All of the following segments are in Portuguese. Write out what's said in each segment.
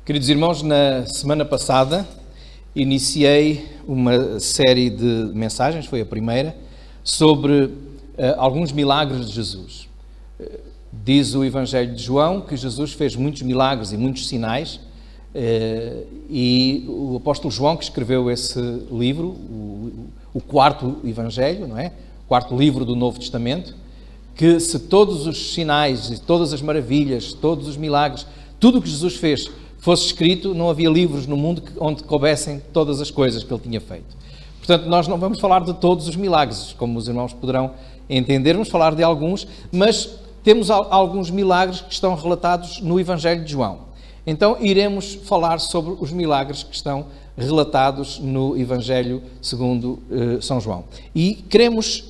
Queridos irmãos, na semana passada iniciei uma série de mensagens, foi a primeira, sobre alguns milagres de Jesus. Diz o Evangelho de João que Jesus fez muitos milagres e muitos sinais, e o apóstolo João, que escreveu esse livro, o quarto Evangelho, não é? O quarto livro do Novo Testamento, que se todos os sinais e todas as maravilhas, todos os milagres, tudo o que Jesus fez fosse escrito, não havia livros no mundo onde coubessem todas as coisas que ele tinha feito. Portanto, nós não vamos falar de todos os milagres, como os irmãos poderão entender, vamos falar de alguns, mas temos alguns milagres que estão relatados no Evangelho de João. Então, iremos falar sobre os milagres que estão relatados no Evangelho segundo São João. E queremos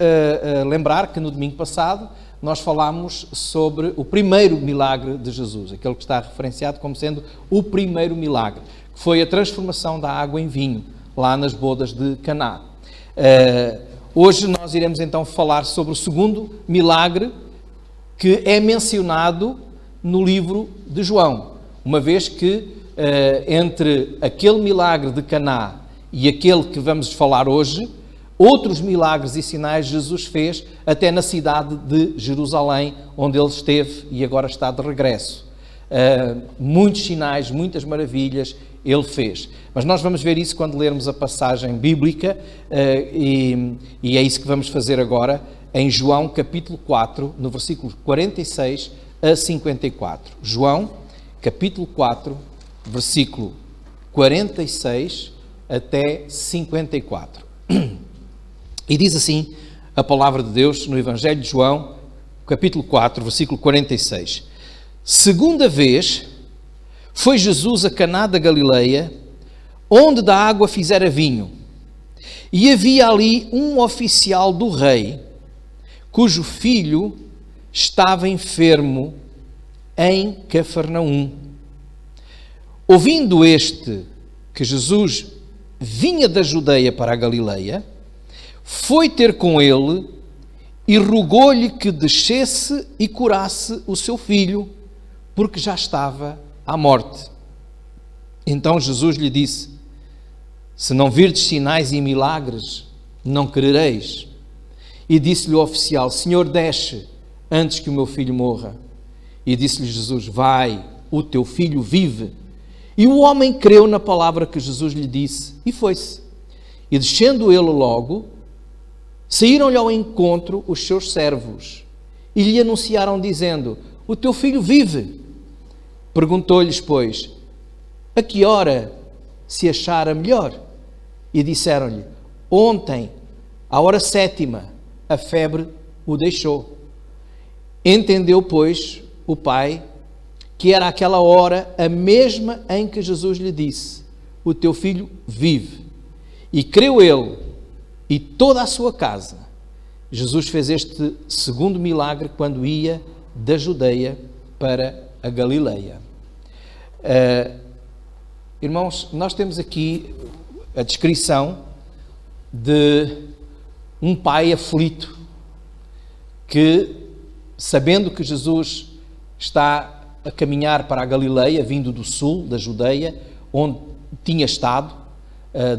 lembrar que no domingo passado nós falámos sobre o primeiro milagre de Jesus, aquele que está referenciado como sendo o primeiro milagre, que foi a transformação da água em vinho, lá nas bodas de Caná. Hoje nós iremos então falar sobre o segundo milagre que é mencionado no livro de João, uma vez que entre aquele milagre de Caná e aquele que vamos falar hoje, outros milagres e sinais Jesus fez até na cidade de Jerusalém, onde ele esteve e agora está de regresso. Muitos sinais, muitas maravilhas ele fez. Mas nós vamos ver isso quando lermos a passagem bíblica, e é isso que vamos fazer agora, em João capítulo 4, no versículo 46 a 54. João capítulo 4, versículo 46 até 54. E diz assim a palavra de Deus no Evangelho de João, capítulo 4, versículo 46. Segunda vez foi Jesus a Caná da Galileia, onde da água fizera vinho. E havia ali um oficial do rei, cujo filho estava enfermo em Cafarnaum. Ouvindo este que Jesus vinha da Judeia para a Galileia, foi ter com ele e rogou-lhe que descesse e curasse o seu filho, porque já estava à morte. Então Jesus lhe disse: se não virdes sinais e milagres, não crereis. E disse-lhe o oficial: Senhor, desce antes que o meu filho morra. E disse-lhe Jesus: vai, o teu filho vive. E o homem creu na palavra que Jesus lhe disse e foi-se. E descendo ele logo, saíram-lhe ao encontro os seus servos e lhe anunciaram dizendo: o teu filho vive. Perguntou-lhes, pois, a que hora se achara melhor? E disseram-lhe: ontem, à hora 7ª, a febre o deixou. Entendeu, pois, o pai que era aquela hora a mesma em que Jesus lhe disse: o teu filho vive. E creu ele e toda a sua casa. Jesus fez este segundo milagre quando ia da Judeia para a Galileia. Irmãos, nós temos aqui a descrição de um pai aflito que, sabendo que Jesus está a caminhar para a Galileia, vindo do sul da Judeia, onde tinha estado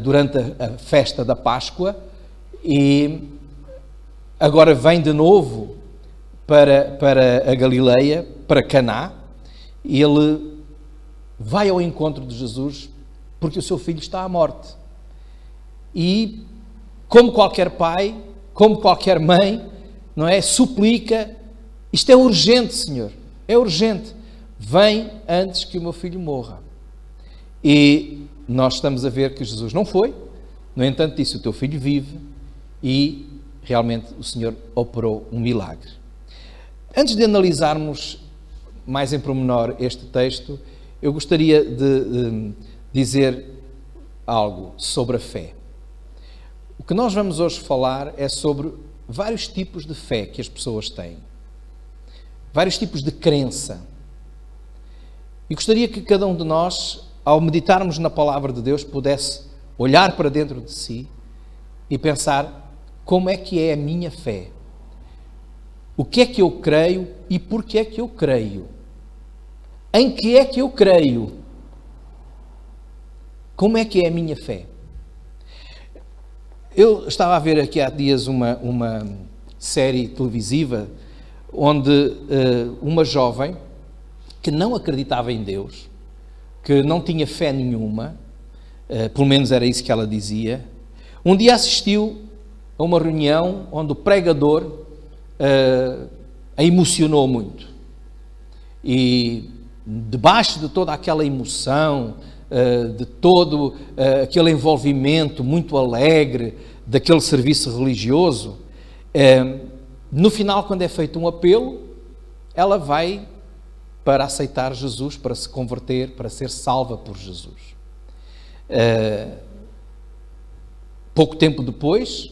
durante a festa da Páscoa, e agora vem de novo para a Galileia, para Caná. Ele vai ao encontro de Jesus porque o seu filho está à morte. E, como qualquer pai, como qualquer mãe, não é? Suplica: isto é urgente, Senhor, é urgente. Vem antes que o meu filho morra. E nós estamos a ver que Jesus não foi, no entanto disse: o teu filho vive, e realmente o Senhor operou um milagre. Antes de analisarmos mais em pormenor este texto, eu gostaria de dizer algo sobre a fé. O que nós vamos hoje falar é sobre vários tipos de fé que as pessoas têm, vários tipos de crença. E gostaria que cada um de nós, ao meditarmos na palavra de Deus, pudesse olhar para dentro de si e pensar: como é que é a minha fé? O que é que eu creio e por que é que eu creio? Em que é que eu creio? Como é que é a minha fé? Eu estava a ver aqui há dias uma série televisiva onde uma jovem que não acreditava em Deus, que não tinha fé nenhuma, pelo menos era isso que ela dizia, um dia assistiu a uma reunião onde o pregador a emocionou muito. E debaixo de toda aquela emoção, de todo aquele envolvimento muito alegre daquele serviço religioso, no final, quando é feito um apelo, ela vai para aceitar Jesus, para se converter, para ser salva por Jesus. Pouco tempo depois,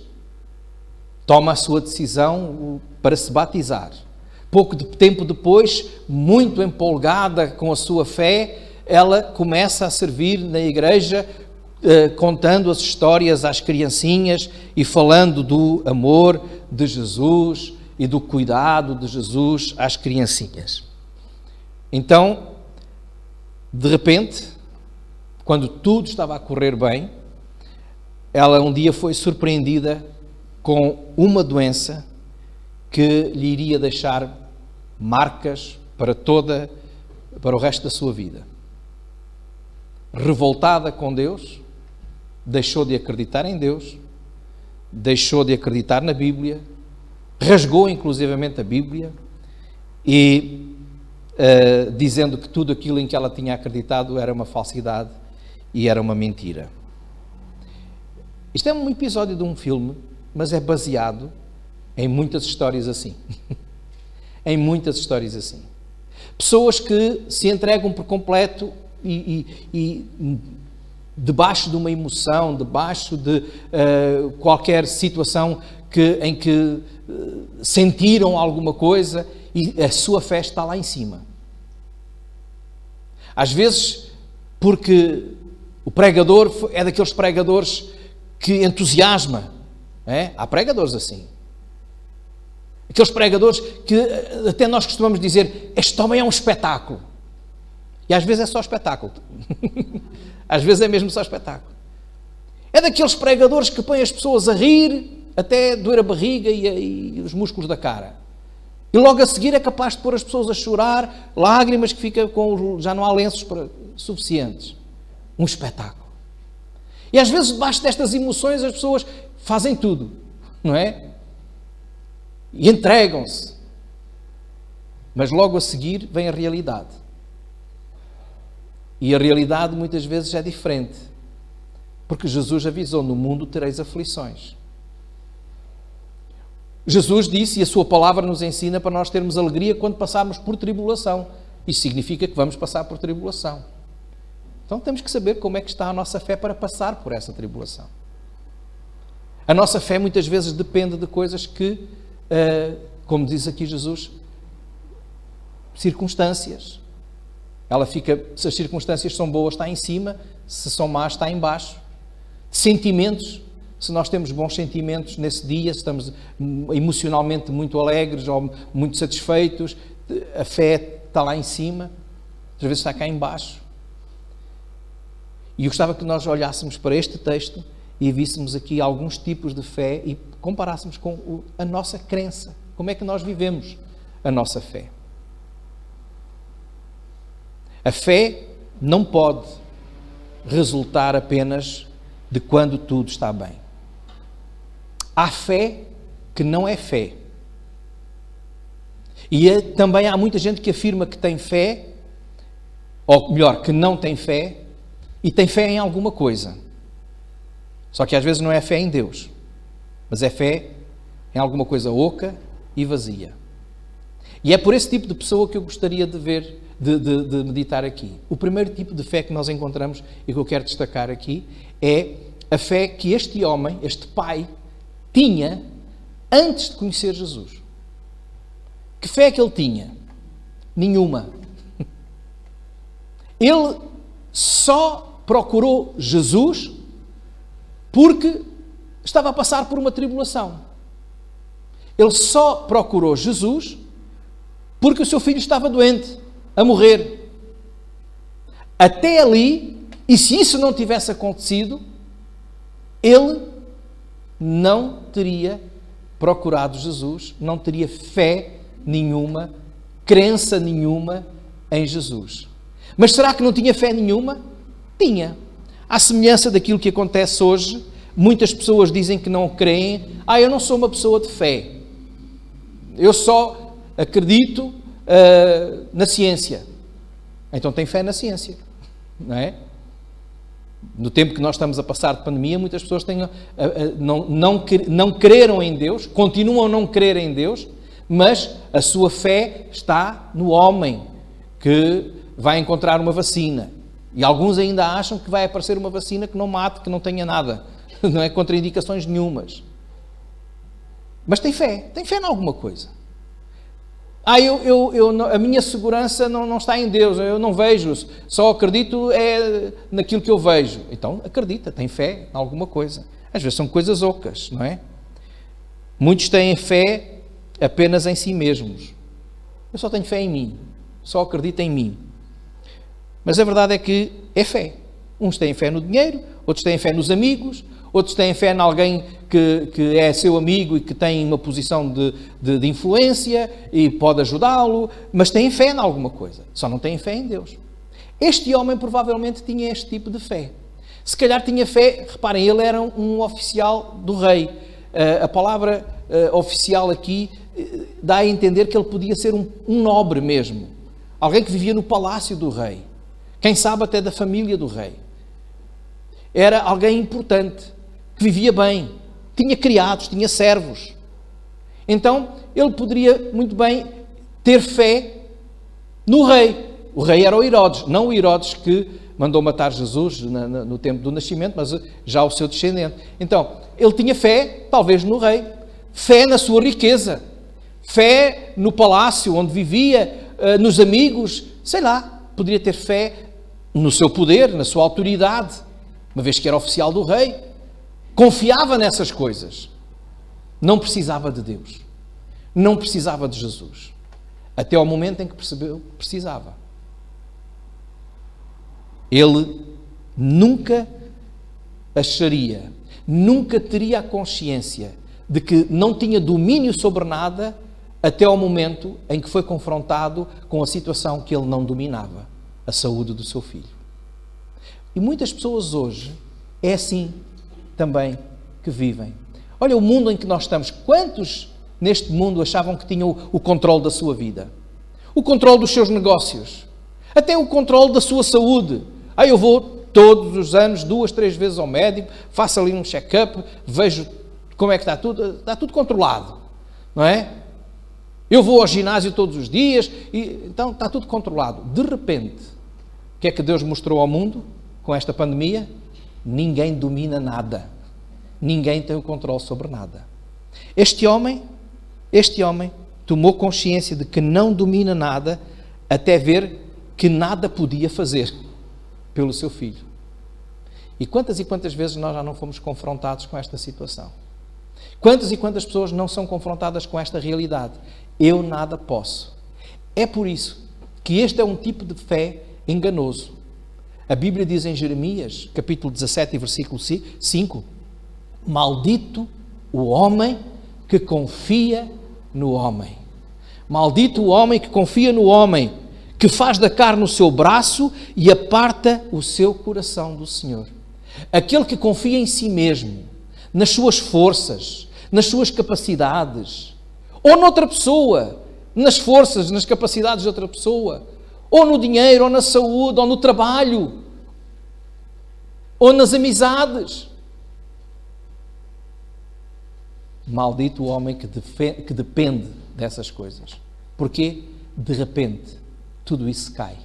toma a sua decisão para se batizar. Pouco tempo depois, muito empolgada com a sua fé, ela começa a servir na igreja, contando as histórias às criancinhas e falando do amor de Jesus e do cuidado de Jesus às criancinhas. Então, de repente, quando tudo estava a correr bem, ela um dia foi surpreendida com uma doença que lhe iria deixar marcas para o resto da sua vida. Revoltada com Deus, deixou de acreditar em Deus, deixou de acreditar na Bíblia, rasgou inclusivamente a Bíblia e dizendo que tudo aquilo em que ela tinha acreditado era uma falsidade e era uma mentira. Isto é um episódio de um filme, mas é baseado em muitas histórias assim. Em muitas histórias assim. Pessoas que se entregam por completo e debaixo de uma emoção, debaixo de qualquer situação em que sentiram alguma coisa e a sua fé está lá em cima. Às vezes, porque o pregador é daqueles pregadores que entusiasma. Há pregadores assim. Aqueles pregadores que até nós costumamos dizer, este homem é um espetáculo. E às vezes é só espetáculo. Às vezes é mesmo só espetáculo. É daqueles pregadores que põem as pessoas a rir, até doer a barriga e os músculos da cara. E logo a seguir é capaz de pôr as pessoas a chorar, lágrimas que fica já não há lenços suficientes. Um espetáculo. E às vezes, debaixo destas emoções, as pessoas fazem tudo, não é? E entregam-se. Mas logo a seguir vem a realidade. E a realidade muitas vezes é diferente. Porque Jesus avisou, no mundo tereis aflições. Jesus disse, e a sua palavra nos ensina para nós termos alegria quando passarmos por tribulação. Isso significa que vamos passar por tribulação. Então temos que saber como é que está a nossa fé para passar por essa tribulação. A nossa fé muitas vezes depende de coisas que, como diz aqui Jesus, circunstâncias. Ela fica, se as circunstâncias são boas, está em cima, se são más, está em baixo. Sentimentos, se nós temos bons sentimentos nesse dia, se estamos emocionalmente muito alegres ou muito satisfeitos, a fé está lá em cima, às vezes está cá em baixo. E eu gostava que nós olhássemos para este texto e víssemos aqui alguns tipos de fé e comparássemos com a nossa crença. Como é que nós vivemos a nossa fé? A fé não pode resultar apenas de quando tudo está bem. Há fé que não é fé. E também há muita gente que afirma que tem fé, ou melhor, que não tem fé, e tem fé em alguma coisa. Só que às vezes não é fé em Deus, mas é fé em alguma coisa oca e vazia. E é por esse tipo de pessoa que eu gostaria de ver, de meditar aqui. O primeiro tipo de fé que nós encontramos e que eu quero destacar aqui é a fé que este homem, este pai, tinha antes de conhecer Jesus. Que fé é que ele tinha? Nenhuma. Ele só procurou Jesus porque estava a passar por uma tribulação. Ele só procurou Jesus porque o seu filho estava doente, a morrer. Até ali, E se isso não tivesse acontecido, ele não teria procurado Jesus, não teria fé nenhuma, crença nenhuma em Jesus. Mas será que não tinha fé nenhuma? Tinha. À semelhança daquilo que acontece hoje, muitas pessoas dizem que não creem. Eu não sou uma pessoa de fé. Eu só acredito na ciência. Então tem fé na ciência, não é? No tempo que nós estamos a passar de pandemia, muitas pessoas não creram em Deus, continuam a não crer em Deus, mas a sua fé está no homem que vai encontrar uma vacina. E alguns ainda acham que vai aparecer uma vacina que não mate, que não tenha nada, não é contraindicações nenhumas. Mas tem fé em alguma coisa. A minha segurança não está em Deus, eu não vejo, só acredito naquilo que eu vejo. Então acredita, tem fé em alguma coisa. Às vezes são coisas ocas, não é? Muitos têm fé apenas em si mesmos. Eu só tenho fé em mim, só acredito em mim. Mas a verdade é que é fé. Uns têm fé no dinheiro, outros têm fé nos amigos, outros têm fé em alguém que é seu amigo e que tem uma posição de influência e pode ajudá-lo, mas têm fé em alguma coisa, só não têm fé em Deus. Este homem provavelmente tinha este tipo de fé. Se calhar tinha fé, reparem, ele era um oficial do rei. A palavra oficial aqui dá a entender que ele podia ser um nobre mesmo. Alguém que vivia no palácio do rei. Quem sabe até da família do rei. Era alguém importante, que vivia bem, tinha criados, tinha servos. Então, ele poderia muito bem ter fé no rei. O rei era o Herodes, não o Herodes que mandou matar Jesus no tempo do nascimento, mas já o seu descendente. Então, ele tinha fé, talvez, no rei, fé na sua riqueza, fé no palácio onde vivia, nos amigos, sei lá, poderia ter fé no seu poder, na sua autoridade, uma vez que era oficial do rei. Confiava nessas coisas. Não precisava de Deus. Não precisava de Jesus. Até ao momento em que percebeu que precisava. Ele nunca acharia, nunca teria a consciência de que não tinha domínio sobre nada até ao momento em que foi confrontado com a situação que ele não dominava, a saúde do seu filho. E muitas pessoas hoje é assim também que vivem. Olha o mundo em que nós estamos. Quantos neste mundo achavam que tinham o controle da sua vida? O controle dos seus negócios. Até o controle da sua saúde. Eu vou todos os anos, 2, 3 vezes ao médico, faço ali um check-up, vejo como é que está tudo controlado. Não é? Eu vou ao ginásio todos os dias, então está tudo controlado. De repente, o que é que Deus mostrou ao mundo com esta pandemia? Ninguém domina nada. Ninguém tem o controle sobre nada. Este homem tomou consciência de que não domina nada até ver que nada podia fazer pelo seu filho. E quantas vezes nós já não fomos confrontados com esta situação? Quantas e quantas pessoas não são confrontadas com esta realidade? Eu nada posso. É por isso que este é um tipo de fé enganoso. A Bíblia diz em Jeremias, capítulo 17, versículo 5, maldito o homem que confia no homem. Maldito o homem que confia no homem, que faz da carne o seu braço e aparta o seu coração do Senhor. Aquele que confia em si mesmo, nas suas forças, nas suas capacidades, ou noutra pessoa, nas forças, nas capacidades de outra pessoa, ou no dinheiro, ou na saúde, ou no trabalho, ou nas amizades. Maldito o homem que depende dessas coisas. Porquê? De repente, tudo isso cai.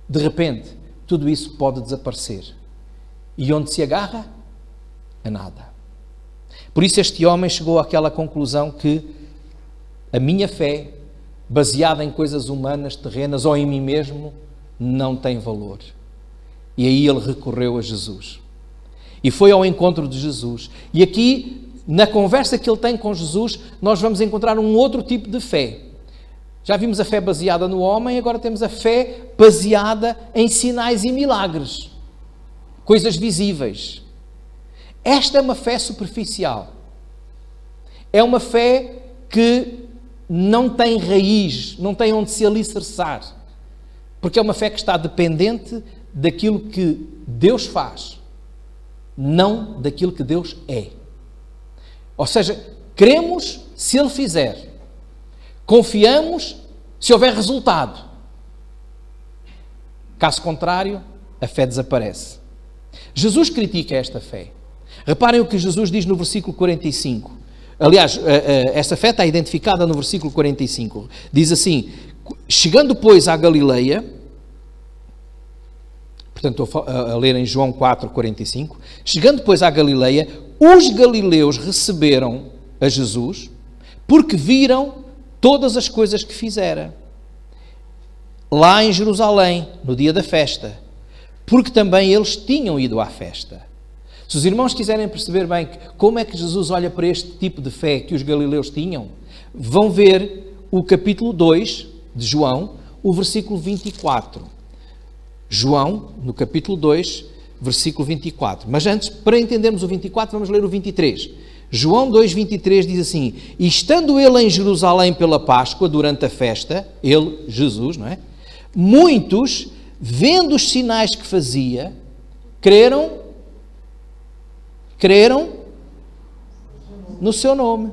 De repente, tudo isso pode desaparecer. E onde se agarra? A nada. Por isso este homem chegou àquela conclusão que a minha fé, baseada em coisas humanas, terrenas ou em mim mesmo, não tem valor. E aí ele recorreu a Jesus. E foi ao encontro de Jesus. E aqui, na conversa que ele tem com Jesus, nós vamos encontrar um outro tipo de fé. Já vimos a fé baseada no homem, agora temos a fé baseada em sinais e milagres. coisas visíveis. Esta é uma fé superficial. É uma fé que não tem raiz, não tem onde se alicerçar. Porque é uma fé que está dependente daquilo que Deus faz, não daquilo que Deus é. Ou seja, cremos se Ele fizer. Confiamos se houver resultado. Caso contrário, a fé desaparece. Jesus critica esta fé. Reparem o que Jesus diz no versículo 45. Aliás, esta fé está identificada no versículo 45. Diz assim: chegando, pois, à Galileia, portanto, estou a ler em João 4, 45. Chegando, pois, à Galileia, os galileus receberam a Jesus porque viram todas as coisas que fizera lá em Jerusalém, no dia da festa, porque também eles tinham ido à festa. Se os irmãos quiserem perceber bem como é que Jesus olha para este tipo de fé que os galileus tinham, vão ver o capítulo 2 de João, o versículo 24. João, no capítulo 2, versículo 24. Mas antes, para entendermos o 24, vamos ler o 23. João 2, 23 diz assim: e estando ele em Jerusalém pela Páscoa, durante a festa, ele, Jesus, não é? Muitos, vendo os sinais que fazia, creram no seu nome.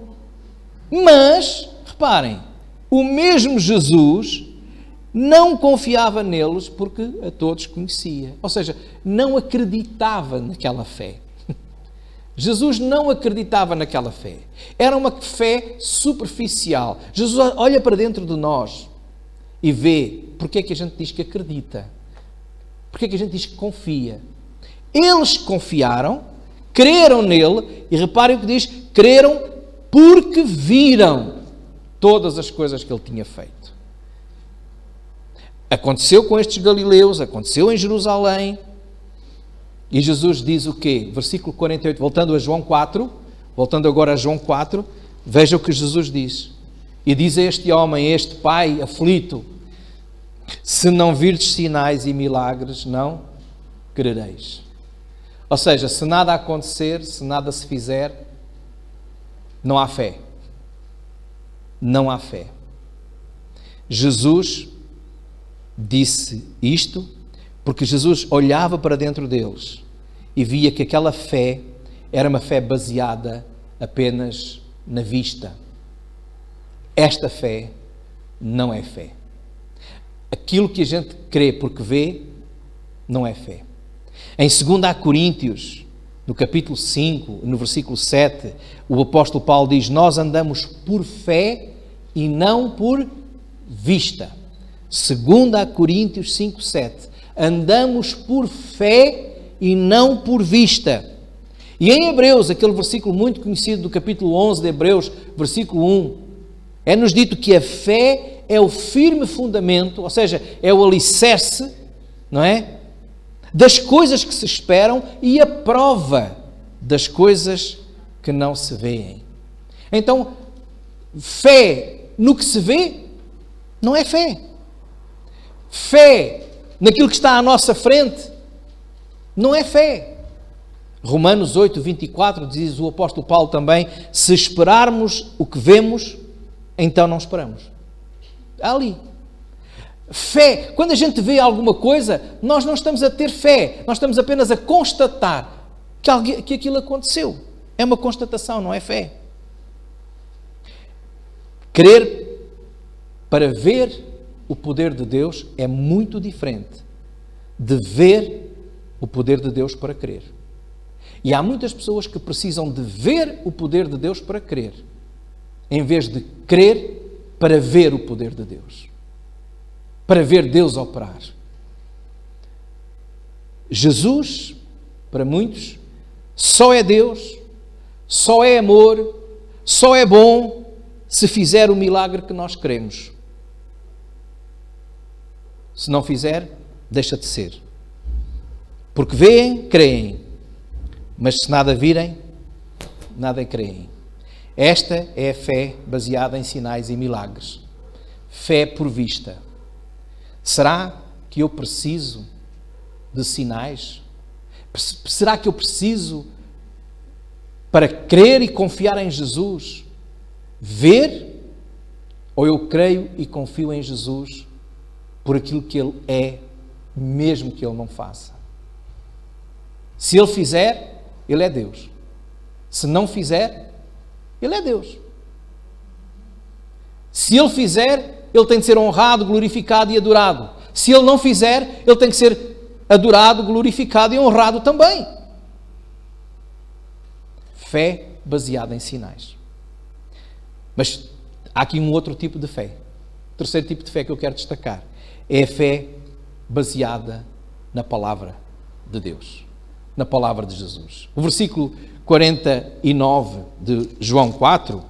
Mas, reparem, o mesmo Jesus não confiava neles porque a todos conhecia. Ou seja, não acreditava naquela fé. Jesus não acreditava naquela fé. Era uma fé superficial. Jesus olha para dentro de nós e vê porque é que a gente diz que acredita. Porque é que a gente diz que confia. Eles confiaram, creram nele, e reparem o que diz: creram porque viram todas as coisas que ele tinha feito. Aconteceu com estes galileus, aconteceu em Jerusalém, e Jesus diz o quê? Versículo 48, voltando agora a João 4, veja o que Jesus diz. E diz a este homem, a este pai aflito: se não virdes sinais e milagres, não crereis. Ou seja, se nada acontecer, se nada se fizer, não há fé. Não há fé. Jesus disse isto porque Jesus olhava para dentro deles e via que aquela fé era uma fé baseada apenas na vista. Esta fé não é fé. Aquilo que a gente crê porque vê, não é fé. Em 2 Coríntios, no capítulo 5, no versículo 7, o apóstolo Paulo diz: nós andamos por fé e não por vista. 2 Coríntios 5, 7. Andamos por fé e não por vista. E em Hebreus, aquele versículo muito conhecido do capítulo 11 de Hebreus, versículo 1, é-nos dito que a fé é o firme fundamento, ou seja, é o alicerce, não é? Das coisas que se esperam e a prova das coisas que não se veem. Então, fé no que se vê não é fé. Fé naquilo que está à nossa frente não é fé. Romanos 8, 24 diz o apóstolo Paulo também: se esperarmos o que vemos, então não esperamos. Ali. Fé, quando a gente vê alguma coisa, nós não estamos a ter fé, nós estamos apenas a constatar que aquilo aconteceu. É uma constatação, não é fé. Crer para ver o poder de Deus é muito diferente de ver o poder de Deus para crer. E há muitas pessoas que precisam de ver o poder de Deus para crer, em vez de crer para ver o poder de Deus. Para ver Deus operar. Jesus, para muitos, só é Deus, só é amor, só é bom se fizer o milagre que nós queremos. Se não fizer, deixa de ser. Porque veem, creem. Mas se nada virem, nada creem. Esta é a fé baseada em sinais e milagres. Fé por vista. Será que eu preciso de sinais? Será que eu preciso, para crer e confiar em Jesus, ver? Ou eu creio e confio em Jesus por aquilo que Ele é, mesmo que Ele não faça? Se Ele fizer, Ele é Deus. Se não fizer, Ele é Deus. Se Ele fizer, Ele tem de ser honrado, glorificado e adorado. Se Ele não fizer, Ele tem que ser adorado, glorificado e honrado também. Fé baseada em sinais. Mas há aqui um outro tipo de fé. O terceiro tipo de fé que eu quero destacar é a fé baseada na palavra de Deus, na palavra de Jesus. O versículo 49 de João 4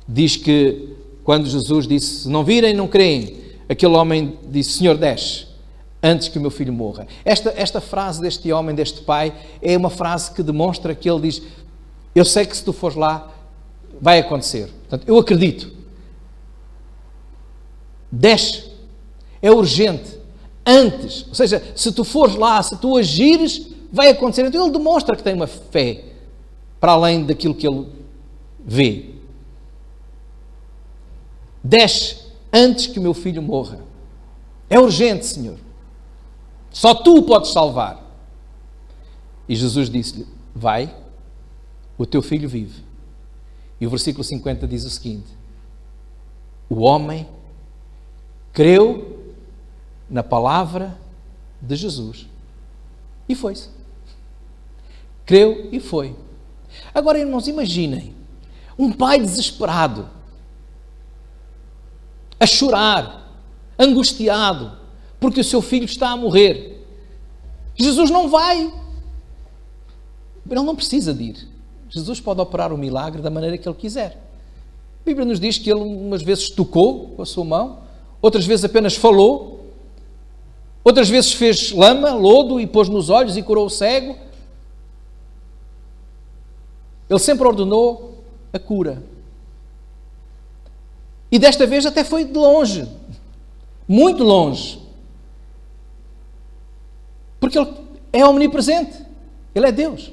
diz que quando Jesus disse: se não virem, não creem, aquele homem disse: Senhor, desce, antes que o meu filho morra. Esta frase deste homem, deste pai, é uma frase que demonstra que ele diz: eu sei que se tu fores lá, vai acontecer. Portanto, eu acredito. Desce. É urgente. Antes. Ou seja, se tu fores lá, se tu agires, vai acontecer. Então ele demonstra que tem uma fé para além daquilo que ele vê. Desce antes que o meu filho morra. É urgente, Senhor. Só tu o podes salvar. E Jesus disse-lhe: vai, o teu filho vive. E o versículo 50 diz o seguinte: o homem creu na palavra de Jesus e foi-se. Creu e foi. Agora, irmãos, imaginem um pai desesperado, a chorar, angustiado, porque o seu filho está a morrer. Jesus não vai. Ele não precisa de ir. Jesus pode operar o milagre da maneira que Ele quiser. A Bíblia nos diz que Ele umas vezes tocou com a sua mão, outras vezes apenas falou, outras vezes fez lama, lodo e pôs nos olhos e curou o cego. Ele sempre ordenou a cura. E desta vez até foi de longe, muito longe. Porque Ele é omnipresente, Ele é Deus.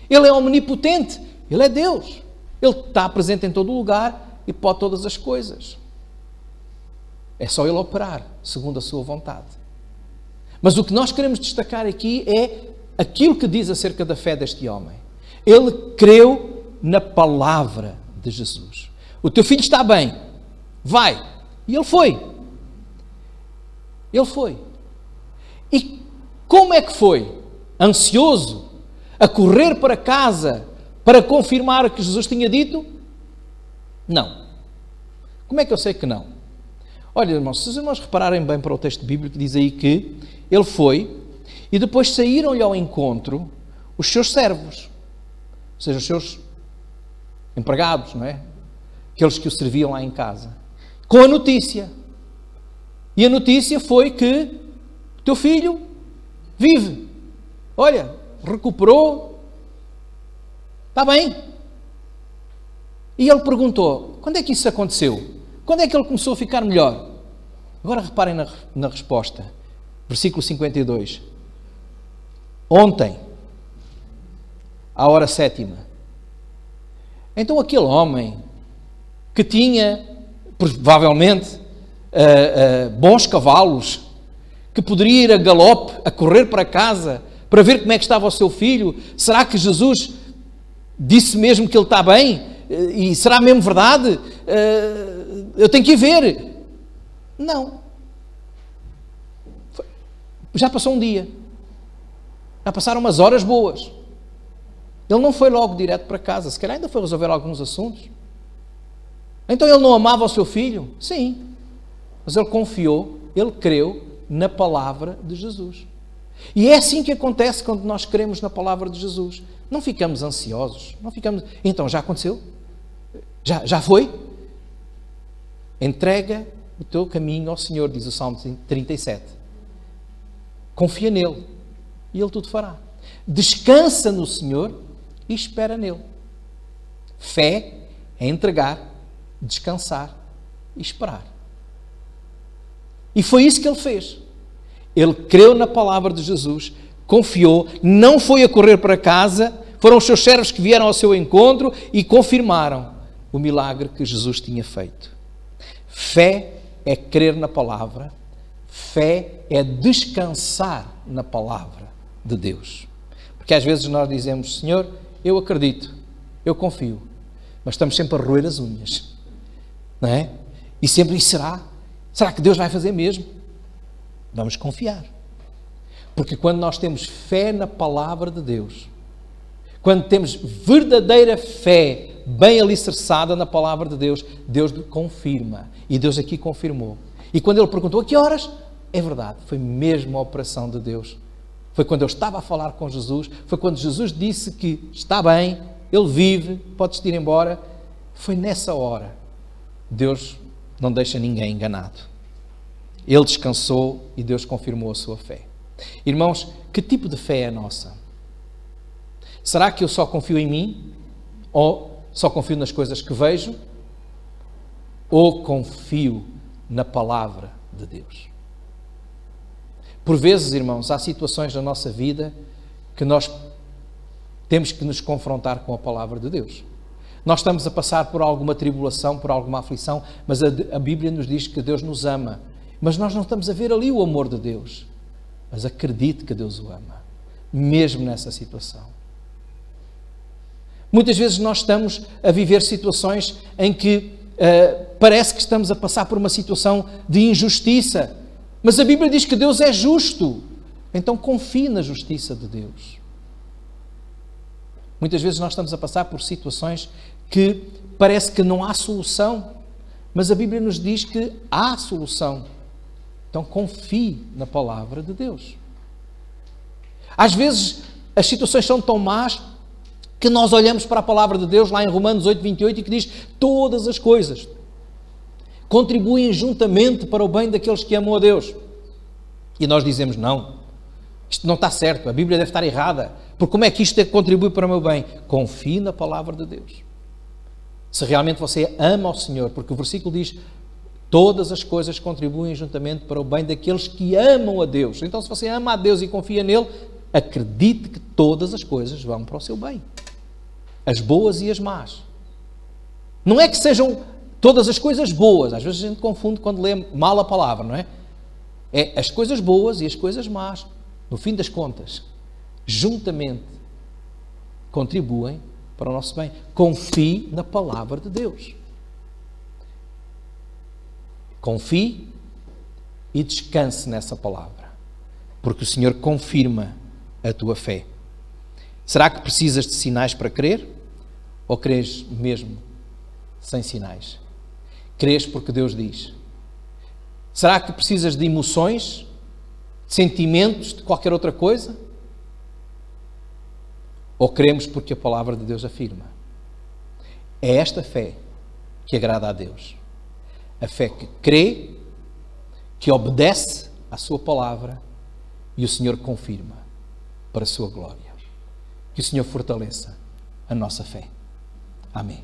Ele é omnipotente, Ele é Deus. Ele está presente em todo o lugar e pode todas as coisas. É só Ele operar, segundo a sua vontade. Mas o que nós queremos destacar aqui é aquilo que diz acerca da fé deste homem. Ele creu na palavra de Jesus. O teu filho está bem, vai. E ele foi. Ele foi. E como é que foi? Ansioso, a correr para casa para confirmar o que Jesus tinha dito? Não. Como é que eu sei que não? Olha, irmãos, se os irmãos repararem bem para o texto bíblico, diz aí que ele foi e depois saíram-lhe ao encontro os seus servos, ou seja, os seus empregados, não é? Aqueles que o serviam lá em casa, com a notícia. E a notícia foi que o teu filho vive. Olha, recuperou, está bem. E ele perguntou: quando é que isso aconteceu? Quando é que ele começou a ficar melhor? Agora reparem na resposta. Versículo 52. Ontem, à hora 7ª. Então aquele homem que tinha, provavelmente, bons cavalos, que poderia ir a galope, a correr para casa, para ver como é que estava o seu filho, será que Jesus disse mesmo que ele está bem? E será mesmo verdade? Eu tenho que ir ver. Não. Já passou um dia. Já passaram umas horas boas. Ele não foi logo direto para casa. Se calhar ainda foi resolver alguns assuntos. Então ele não amava o seu filho? Sim. Mas ele confiou, ele creu na palavra de Jesus. E é assim que acontece quando nós cremos na palavra de Jesus. Não ficamos ansiosos. Não ficamos... Então, já aconteceu? Já foi? Entrega o teu caminho ao Senhor, diz o Salmo 37. Confia nele e Ele tudo fará. Descansa no Senhor e espera nele. Fé é entregar, descansar e esperar. E foi isso que ele fez. Ele creu na palavra de Jesus, confiou, não foi a correr para casa, foram os seus servos que vieram ao seu encontro e confirmaram o milagre que Jesus tinha feito. Fé é crer na palavra, fé é descansar na palavra de Deus. Porque às vezes nós dizemos, Senhor, eu acredito, eu confio, mas estamos sempre a roer as unhas, não é? E sempre, e será? Será que Deus vai fazer mesmo? Vamos confiar. Porque quando nós temos fé na palavra de Deus, quando temos verdadeira fé bem alicerçada na palavra de Deus, Deus confirma. E Deus aqui confirmou. E quando ele perguntou a que horas, é verdade, foi mesmo a operação de Deus. Foi quando eu estava a falar com Jesus, foi quando Jesus disse que está bem, ele vive, podes-te ir embora. Foi nessa hora. Deus não deixa ninguém enganado. Ele descansou e Deus confirmou a sua fé. Irmãos, que tipo de fé é a nossa? Será que eu só confio em mim? Ou só confio nas coisas que vejo? Ou confio na palavra de Deus? Por vezes, irmãos, há situações na nossa vida que nós temos que nos confrontar com a palavra de Deus. Nós estamos a passar por alguma tribulação, por alguma aflição, mas a Bíblia nos diz que Deus nos ama. Mas nós não estamos a ver ali o amor de Deus. Mas acredite que Deus o ama, mesmo nessa situação. Muitas vezes nós estamos a viver situações em que parece que estamos a passar por uma situação de injustiça, mas a Bíblia diz que Deus é justo. Então confie na justiça de Deus. Muitas vezes nós estamos a passar por situações que parece que não há solução, mas a Bíblia nos diz que há solução. Então confie na palavra de Deus. Às vezes as situações são tão más que nós olhamos para a palavra de Deus lá em Romanos 8:28 e que diz todas as coisas contribuem juntamente para o bem daqueles que amam a Deus. E nós dizemos, não, isto não está certo, a Bíblia deve estar errada, porque como é que isto contribui para o meu bem? Confie na palavra de Deus. Se realmente você ama ao Senhor, porque o versículo diz, todas as coisas contribuem juntamente para o bem daqueles que amam a Deus. Então, se você ama a Deus e confia nele, acredite que todas as coisas vão para o seu bem. As boas e as más. Não é que sejam todas as coisas boas. Às vezes a gente confunde quando lê mal a palavra, não é? É as coisas boas e as coisas más. No fim das contas, juntamente contribuem para o nosso bem. Confie na palavra de Deus. Confie e descanse nessa palavra, porque o Senhor confirma a tua fé. Será que precisas de sinais para crer? Ou crês mesmo sem sinais? Crês porque Deus diz? Será que precisas de emoções, de sentimentos, de qualquer outra coisa? Ou cremos porque a palavra de Deus afirma? É esta fé que agrada a Deus. A fé que crê, que obedece à sua palavra e o Senhor confirma para a sua glória. Que o Senhor fortaleça a nossa fé. Amém.